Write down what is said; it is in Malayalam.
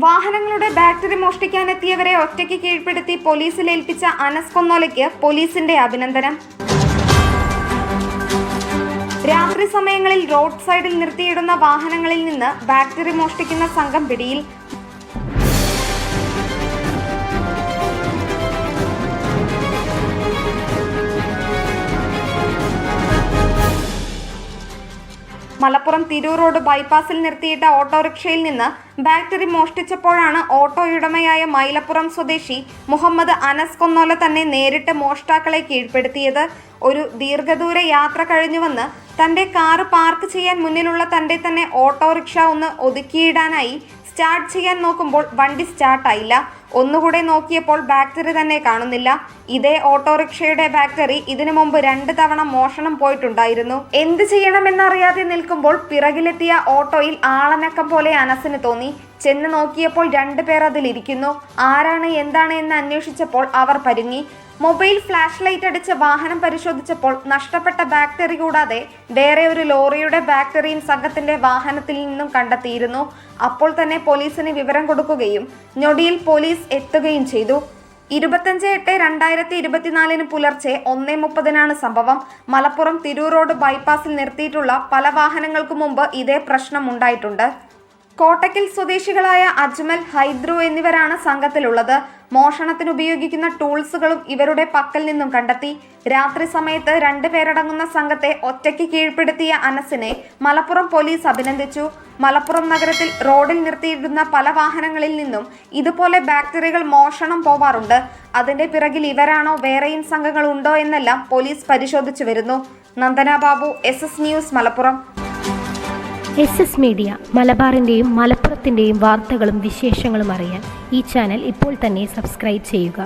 വാഹനങ്ങളുടെ ബാറ്ററി മോഷ്ടിക്കാനെത്തിയവരെ ഒറ്റയ്ക്ക് കീഴ്പ്പെടുത്തി പോലീസിൽ ഏൽപ്പിച്ച അനസ് കൊന്നോലയ്ക്ക് പോലീസിന്റെ അഭിനന്ദനം. രാത്രി സമയങ്ങളിൽ റോഡ് സൈഡിൽ നിർത്തിയിടുന്ന വാഹനങ്ങളിൽ നിന്ന് ബാറ്ററി മോഷ്ടിക്കുന്ന സംഘം പിടിയിൽ. മലപ്പുറം തിരൂർ റോഡ് ബൈപ്പാസിൽ നിർത്തിയിട്ട ഓട്ടോറിക്ഷയിൽ നിന്ന് ബാറ്ററി മോഷ്ടിച്ചപ്പോഴാണ് ഓട്ടോയുടമയായ മൈലപ്പുറം സ്വദേശി മുഹമ്മദ് അനസ് കൊന്നോല തന്നെ നേരിട്ട് മോഷ്ടാക്കളെ കീഴ്പ്പെടുത്തിയത്. ഒരു ദീർഘദൂര യാത്ര കഴിഞ്ഞുവന്ന് തന്റെ കാറ് പാർക്ക് ചെയ്യാൻ മുന്നിലുള്ള തന്റെ തന്നെ ഓട്ടോറിക്ഷ ഒന്ന് ഒതുക്കിയിടാനായി സ്റ്റാർട്ട് ചെയ്യാൻ നോക്കുമ്പോൾ വണ്ടി സ്റ്റാർട്ടായില്ല. ഒന്നുകൂടെ നോക്കിയപ്പോൾ ബാറ്ററി തന്നെ കാണുന്നില്ല. ഇതേ ഓട്ടോറിക്ഷയുടെ ബാറ്ററി ഇതിനു മുമ്പ് 2 തവണ മോഷണം പോയിട്ടുണ്ടായിരുന്നു. എന്ത് ചെയ്യണമെന്നറിയാതെ നിൽക്കുമ്പോൾ പിറകിലെത്തിയ ഓട്ടോയിൽ ആളനക്കം പോലെ അനസിന് തോന്നി. ചെന്ന് നോക്കിയപ്പോൾ 2 പേർ അതിലിരിക്കുന്നു. ആരാണ് എന്താണ് എന്ന് അന്വേഷിച്ചപ്പോൾ അവർ പരുങ്ങി. മൊബൈൽ ഫ്ലാഷ് ലൈറ്റ് അടിച്ച് വാഹനം പരിശോധിച്ചപ്പോൾ നഷ്ടപ്പെട്ട ബാറ്ററി കൂടാതെ വേറെ ഒരു ലോറിയുടെ ബാറ്ററിയും സംഘത്തിന്റെ വാഹനത്തിൽ നിന്നും കണ്ടെത്തിയിരുന്നു. അപ്പോൾ തന്നെ പോലീസിന് വിവരം കൊടുക്കുകയും ഞൊടിയിൽ പോലീസ് എത്തുകയും ചെയ്തു. 25/8/2024 പുലർച്ചെ 1:30 സംഭവം. മലപ്പുറം തിരൂർ റോഡ് ബൈപ്പാസിൽ നിർത്തിയിട്ടുള്ള പല വാഹനങ്ങൾക്ക് മുമ്പ് ഇതേ പ്രശ്നം ഉണ്ടായിട്ടുണ്ട്. കോട്ടക്കൽ സ്വദേശികളായ അജ്മൽ, ഹൈദ്രു എന്നിവരാണ് സംഘത്തിലുള്ളത്. മോഷണത്തിന് ഉപയോഗിക്കുന്ന ടൂൾസുകളും ഇവരുടെ പക്കൽ നിന്നും കണ്ടെത്തി. രാത്രി സമയത്ത് 2 പേരടങ്ങുന്ന സംഘത്തെ ഒറ്റയ്ക്ക് കീഴ്പ്പെടുത്തിയ അനസിനെ മലപ്പുറം പോലീസ് അഭിനന്ദിച്ചു. മലപ്പുറം നഗരത്തിൽ റോഡിൽ നിർത്തിയിടുന്ന പല വാഹനങ്ങളിൽ നിന്നും ഇതുപോലെ ബാറ്ററികൾ മോഷണം പോവാറുണ്ട്. അതിന്റെ പിറകിൽ ഇവരാണോ വേറെയും സംഘങ്ങൾ ഉണ്ടോ എന്നെല്ലാം പോലീസ് പരിശോധിച്ചു വരുന്നു. Nandana Babu, SS news, Malappuram. SS media, മലബാറിൻ്റെയും മലപ്പുറത്തിൻ്റെയും വാർത്തകളും വിശേഷങ്ങളും അറിയാൻ ഈ ചാനൽ ഇപ്പോൾ തന്നെ സബ്സ്ക്രൈബ് ചെയ്യുക.